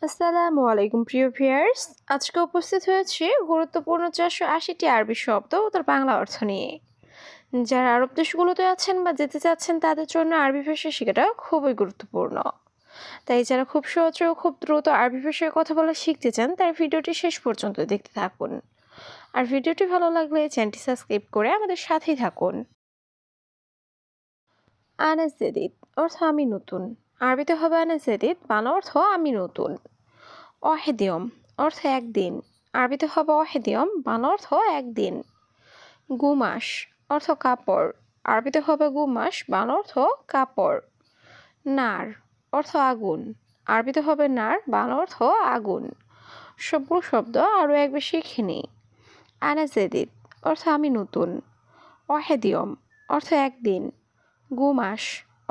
আসসালামু আলাইকুম প্রিয় ভিউয়ার্স। আজকে উপস্থিত হয়েছি গুরুত্বপূর্ণ 480টি আরবি শব্দ ও তার বাংলা অর্থ নিয়ে। যারা আরব দেশগুলোতে আছেন বা যেতে চাচ্ছেন তাদের জন্য আরবি ভাষা শেখাটা খুবই গুরুত্বপূর্ণ। তাই যারা খুব সহজে ও খুব দ্রুত আরবি ভাষায় কথা বলা শিখতে চান তার ভিডিওটি শেষ পর্যন্ত দেখতে থাকুন। আর ভিডিওটি ভালো লাগলে চ্যানেলটি সাবস্ক্রাইব করে আমাদের সাথেই থাকুন। আনা জেদিদ অর্থ আমি নতুন। আরবিতে হবে আনা জেদিদ, বাংলা অর্থ আমি নতুন। অহেদিয়ম অর্থ একদিন। আরবিতে হবে অহেদিয়ম, বাংলা অর্থ একদিন। গুমাস অর্থ কাপড়। আরবিতে হবে গুমাস, বাংলা অর্থ কাপড়। নার অর্থ আগুন। আরবিতে হবে নার, বাংলা অর্থ আগুন। সবগুলো শব্দ আরও একবার শিখে নিই। আনা জেদিদ অর্থ আমি নতুন। অহেদিয়ম অর্থ একদিন। গুমাস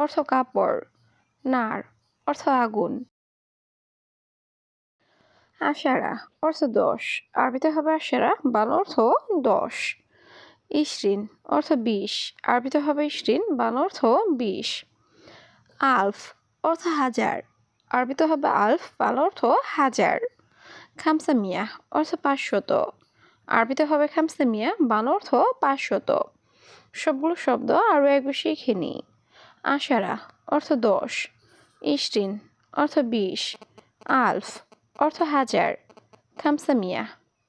অর্থ কাপড়। নার অর্থ আগুন। আশারা অর্থ 10। আরবিতে হবে আশারা, বাংলা অর্থ 10। ইশরিন অর্থ 20। আরবিতে হবে ইশরিন, বাংলা অর্থ 20। আলফ অর্থ হাজার। আরবিতে হবে আলফ, বাংলা অর্থ হাজার। খামসামিয়া অর্থ 500। আরবিতে হবে খামসামিয়া, বাংলা অর্থ 500। সবগুলো শব্দ আরও একবার শিখে নিই। আশারা অর্থ 10। ইশরিন অর্থ 20। আলফ অর্থ হাজার। খামসামিয়া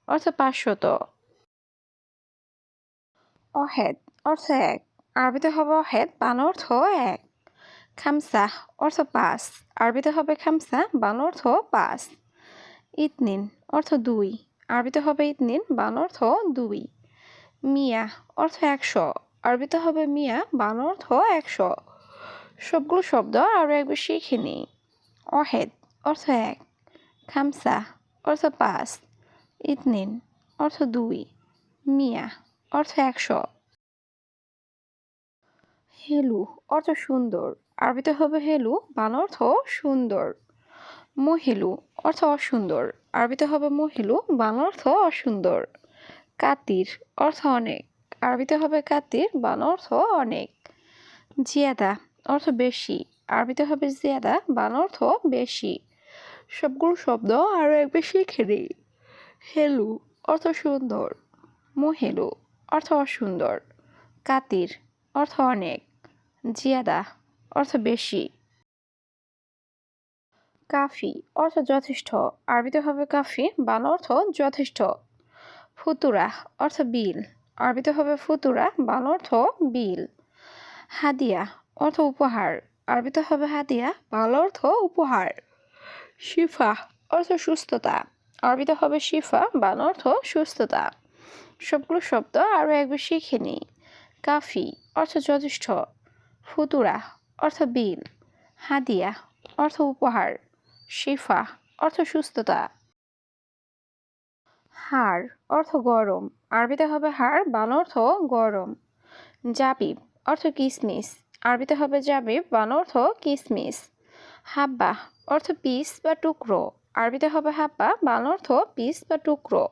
অর্থ 500। অহেদ অর্থ এক। আরবিতে হবে অহেদ, বাংলা অর্থ এক। খামসা অর্থ 5। আরবিতে হবে খামসা, বাংলা অর্থ 5। ইতনিন অর্থ 2। আরবিতে হবে ইতনিন, বাংলা অর্থ 2। মিয়া অর্থ 100। আরবিতে হবে মিয়া, বাংলা অর্থ 100। সবগুলো শব্দ আরও একবার শিখে নিই। অহেদ অর্থ এক। খামসা অর্থ 5। ইতনিন অর্থ 2। মিয়া অর্থ 100। হেলু অর্থ সুন্দর। আরবিতে হবে হেলু, বাংলা অর্থ সুন্দর। মহিলু অর্থ অসুন্দর। আরবিতে হবে মহিলু, বাংলা অর্থ অসুন্দর। কাতির অর্থ অনেক। আরবিতে হবে কাতির, বাংলা অর্থ অনেক। জিয়াদা অর্থ বেশি। আরবিতে হবে জিয়াদা, বাংলা অর্থ বেশি। সবগুলো শব্দ আরও একবার শিখে নিই। হেলু অর্থ সুন্দর। মহিলু অর্থ অসুন্দর। কাতির অর্থ অনেক। জিয়াদা অর্থ বেশি। কাফি অর্থ যথেষ্ট। আরবিতে হবে কাফি, বাংলা অর্থ যথেষ্ট। ফুতুরা অর্থ বিল। আরবিতে হবে ফুতুরা, বাংলা অর্থ বিল। হাদিয়া অর্থ উপহার। আরবিতে হবে হাদিয়া, বাংলা অর্থ উপহার। শিফা অর্থ সুস্থতা। আরবিতে হবে শিফা, বাংলা অর্থ সুস্থতা। সবগুলো শব্দ আরও একবার শিখে নিই। কাফি অর্থ যথেষ্ট। ফুতুরা অর্থ বিল। হাদিয়া অর্থ উপহার। শিফা অর্থ সুস্থতা। হাড় অর্থ গরম। আরবিতে হবে হাড়, বাংলা অর্থ গরম। জাবিব অর্থ কিসমিস। আরবিতে হবে জাবিব, বাংলা অর্থ কিসমিস। হাব্বা অর্থ পিস বা টুকরো। আরবিতে হবে হাব্বা, বাংলা অর্থ পিস বা টুকরো।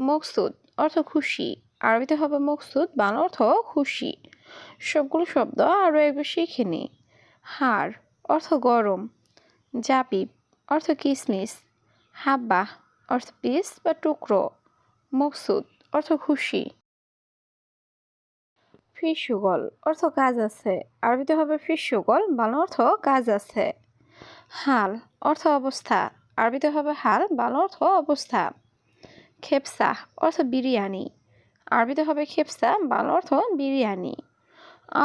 মকসুদ অর্থ খুশি। আরবিতে হবে মকসুদ, বাংলা অর্থ খুশি। সবগুলো শব্দ আরও একবার শিখে নিই। হাড় অর্থ গরম। জাবিব অর্থ কিসমিস। হাব্বা অর্থ পিস বা টুকরো। মকসুদ অর্থ খুশি। ফিসুগল অর্থ কাজ আছে। আরবিতে হবে ফিসুগল, বাংলা অর্থ কাজ আছে। হাল অর্থ অবস্থা। আরবিতে হবে হাল, বাংলা অর্থ অবস্থা। খেপসা অর্থ বিরিয়ানি। আরবিতে হবে খেপসা, বাংলা অর্থ বিরিয়ানি।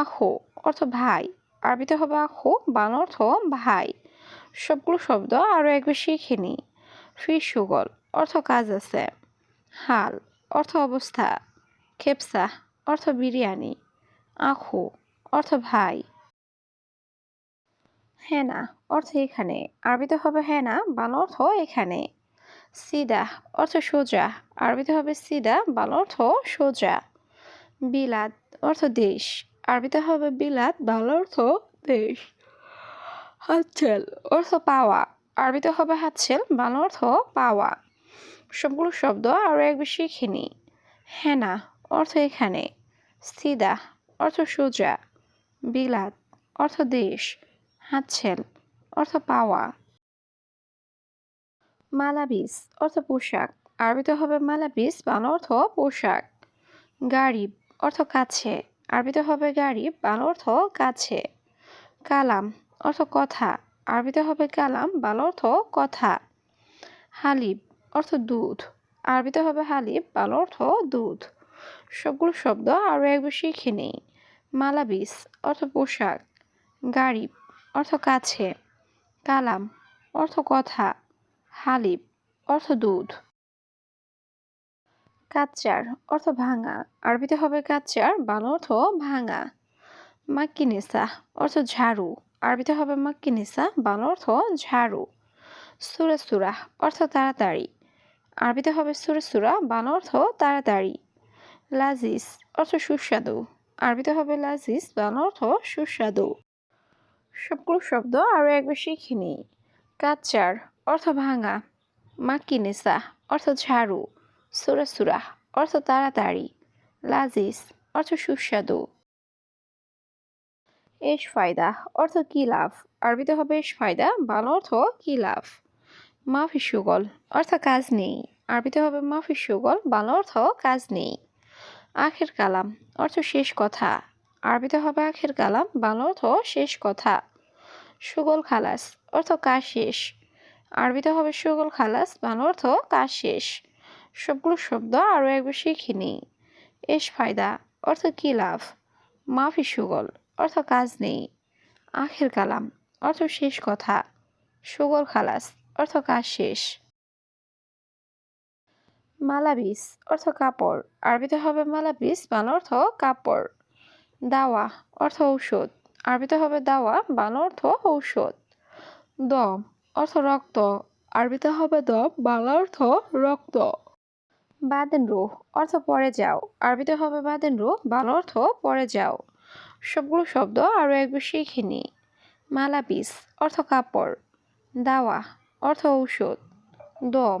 আখো অর্থ ভাই। আরবিতে হবে আখো, বাংলা অর্থ ভাই। সবগুলো শব্দ আরও একবার শিখে নিই। ফিসুগল অর্থ কাজ আছে। হাল অর্থ অবস্থা। খেপসা অর্থ বিরিয়ানি। আখু অর্থ ভাই। হেনা অর্থ এখানে। আরবিতে হবে হেনা, বাংলা অর্থ এখানে। সিদা অর্থ সোজা। আরবিতে হবে সিদা, বাংলা অর্থ সোজা। বিলাদ অর্থ দেশ। আরবিতে হবে বিলাদ, বাংলা অর্থ দেশ। হাতছেল অর্থ পাওয়া। আরবিতে হবে হাতছেল, বাংলা অর্থ পাওয়া। সবগুলো শব্দ আরও একবার শিখে নিই। হেনা অর্থ এখানে। সিদা অর্থ সোজা। বিলাদ অর্থ দেশ। হাতছেল অর্থ পাওয়া। মালাবিস অর্থ পোশাক, আরবিতে হবে মালাবিস, বাংলা অর্থ পোশাক। গারিব অর্থ কাছে, আরবিতে হবে গারিব, বাংলা অর্থ কাছে। কালাম অর্থ কথা, আরবিতে হবে কালাম, বাংলা অর্থ কথা। হালিব অর্থ দুধ, আরবিতে হবে হালিব, বাংলা অর্থ দুধ। সবগুলো শব্দ আরও একবার শিখে নেই। মালাবিস অর্থ পোশাক, গারিব অর্থ কাছে, কালাম অর্থ কথা, হালিব অর্থ দুধ। কাচ্চার অর্থ ভাঙা, আরবিতে হবে কাচ্চার, বাংলা অর্থ ভাঙা। মাক্কিনেসা অর্থ ঝাড়ু, আরবিতে হবে মাক্কিনেসা, বাংলা অর্থ ঝাড়ু। সুরা সুরা অর্থ তাড়াতাড়ি, আরবিতে হবে সুরা সুরা, বাংলা অর্থ তাড়াতাড়ি। লাজিজ অর্থ সুস্বাদু, আরবিতে হবে লাজিজ, বাংলা অর্থ সুস্বাদু। সবগুলো শব্দ আরও একবার শিখে নিই। কাচ্চার অর্থ ভাঙা, মাক্কিনেসা অর্থ ঝাড়ু, সুরা সুরা অর্থ তাড়াতাড়ি, লাজিজ অর্থ সুস্বাদু। এশ ফায়দা অর্থ কি লাভ, আরবিতে হবে এশ ফায়দা, বাংলা অর্থ কি লাভ। মাফি সুগল অর্থ কাজ নেই, আরবিতে হবে মাফি সুগল, বাংলা অর্থ কাজ নেই। আখের কালাম অর্থ শেষ কথা, আরবিতে হবে আখের কালাম, বাংলা অর্থ শেষ কথা। সুগল খালাস অর্থ কাজ শেষ, আরবিতে হবে সুগল খালাস, বাংলা অর্থ কাজ শেষ। সবগুলো শব্দ আরও একবার শিখে নিই। এশ ফায়দা অর্থ কি লাভ, মাফি সুগল অর্থ কাজ নেই, আখের কালাম অর্থ শেষ কথা, সুগল খালাস অর্থ কাজ শেষ। মালাবিস অর্থ কাপড়, আরবিতে হবে মালাবিস, বাংলা অর্থ কাপড়। দাওয়া অর্থ ঔষধ, আরবিতে হবে দাওয়া, বাংলা অর্থ ঔষধ। দম অর্থ রক্ত, আরবিতে হবে দম, বাংলা অর্থ রক্ত। বাদেন রুহ অর্থ পরে যাও, আরবিতে হবে বাদেন রুহ, বাংলা অর্থ পরে যাও। সবগুলো শব্দ আরও একবার শিখে নিই। মালাবিস অর্থ কাপড়, দাওয়া অর্থ ঔষধ, দম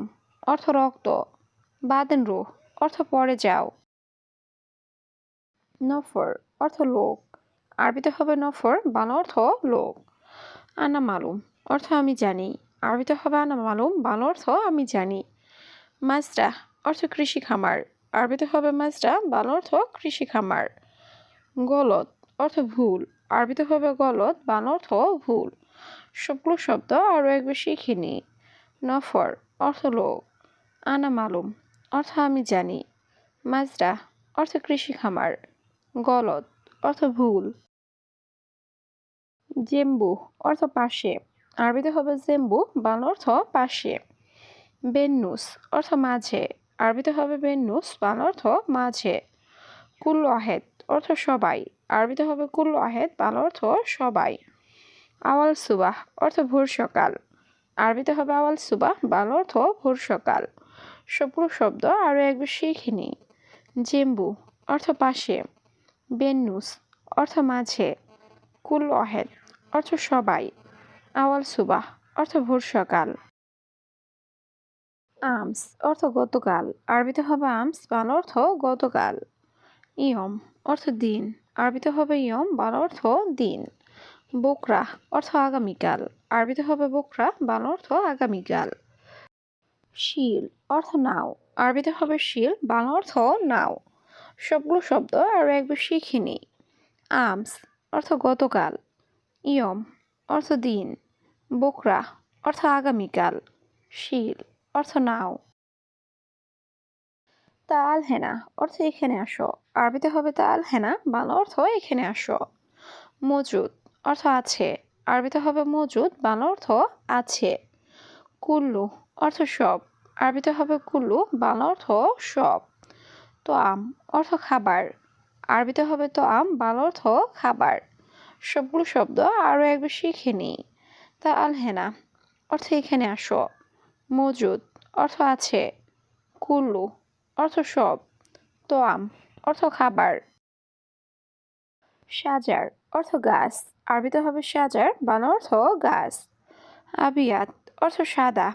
অর্থ রক্ত, বাদেন রুহ অর্থ পরে যাও। নফর অর্থ লোক, আরবিতে হবে নফর, বাংলা অর্থ লোক। আনা মালুম অর্থ আমি জানি, আরবিতে হবে আনা মালুম, বাংলা অর্থ আমি জানি। মাজরা অর্থ কৃষি খামার, আরবিতে হবে মাজরা, বাংলা অর্থ কৃষি খামার। গলত অর্থ ভুল, আরবিতে হবে গলত, বাংলা অর্থ ভুল। সবগুলো শব্দ আরও একবার শিখে নিই। নফর অর্থ লোক, আনা মালুম অর্থ আমি জানি, মাজরা অর্থ কৃষি খামার, গলত অর্থ ভুল। জেম্বু অর্থ পাশে, আরবিতে হবে জেম্বু, বাংলা অর্থ পাশে। বেন্নুস অর্থ মাঝে, আরবিতে হবে বেন্নুস, বাংলা অর্থ মাঝে। কুল্লু আহেদ অর্থ সবাই, আরবিতে হবে কুল্লু আহেদ, বাংলা অর্থ সবাই। আওয়াল সুবাহ অর্থ ভোর সকাল, আরবিতে হবে আওয়াল সুবাহ, বাংলা অর্থ ভোর সকাল। সবগুলো শব্দ আরও একবার শিখে নিই। জেম্বু অর্থ পাশে, বেন্নুস অর্থ মাঝে, কুল্লু আহেদ অর্থ সবাই, আওয়াল সুবাহ অর্থ ভোর সকাল। আমস অর্থ গতকাল, আরবিতে হবে আমস, বাংলা অর্থ গতকাল। ইয়ম অর্থ দিন, আরবিতে হবে ইয়ম, বাংলা অর্থ দিন। বোকরা অর্থ আগামীকাল, আরবিতে হবে বোকরা, বাংলা অর্থ আগামীকাল। শিল অর্থ নাও, আরবিতে হবে শিল, বাংলা অর্থ নাও। সবগুলো শব্দ আরও একবার শিখে নিই। আমস অর্থ গতকাল, ইয়ম অর্থ দিন, বোকরা অর্থ আগামীকাল, শিল অর্থ নাও। তাল হেনা অর্থ এখানে আসো, আরবিতে হবে তাল হেনা, বাংলা অর্থ এখানে আসো। মজুদ অর্থ আছে, আরবিতে হবে মজুদ, বাংলা অর্থ আছে। কুল্লু অর্থ সব, আরবিতে হবে কুল্লু, বাংলা অর্থ সব। তোয়াম অর্থ খাবার, আরবিতে হবে তোয়াম, বাংলা অর্থ খাবার। সবগুলো শব্দ আরও একবার শিখে নিই। তা আল হেনা অর্থ এখানে আসো, মজুদ অর্থ আছে, কুল্লু অর্থ সব, তোয়াম অর্থ খাবার। সাজার অর্থ গাছ, আরবিতে হবে সাজার, বাংলা অর্থ গাছ। আবিয়াত অর্থ সাদা,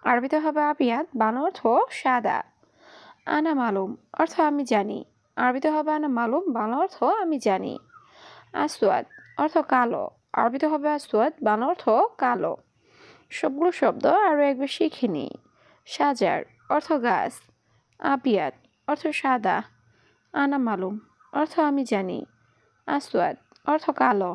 আরবিতে হবে আবিয়াত, বাংলা অর্থ সাদা। আনা মালুম অর্থ আমি জানি, আরবিতে হবে আনা মালুম, বাংলা অর্থ আমি জানি। আসওয়াদ অর্থ কালো, আরবিতে হবে আসওয়াদ, বাংলা অর্থ কালো। সবগুলো শব্দ আরও একবার শিখে নিই। সাজার অর্থ গাছ, আবিয়াত অর্থ সাদা, আনা মালুম অর্থ আমি জানি, আসওয়াদ অর্থ কালো।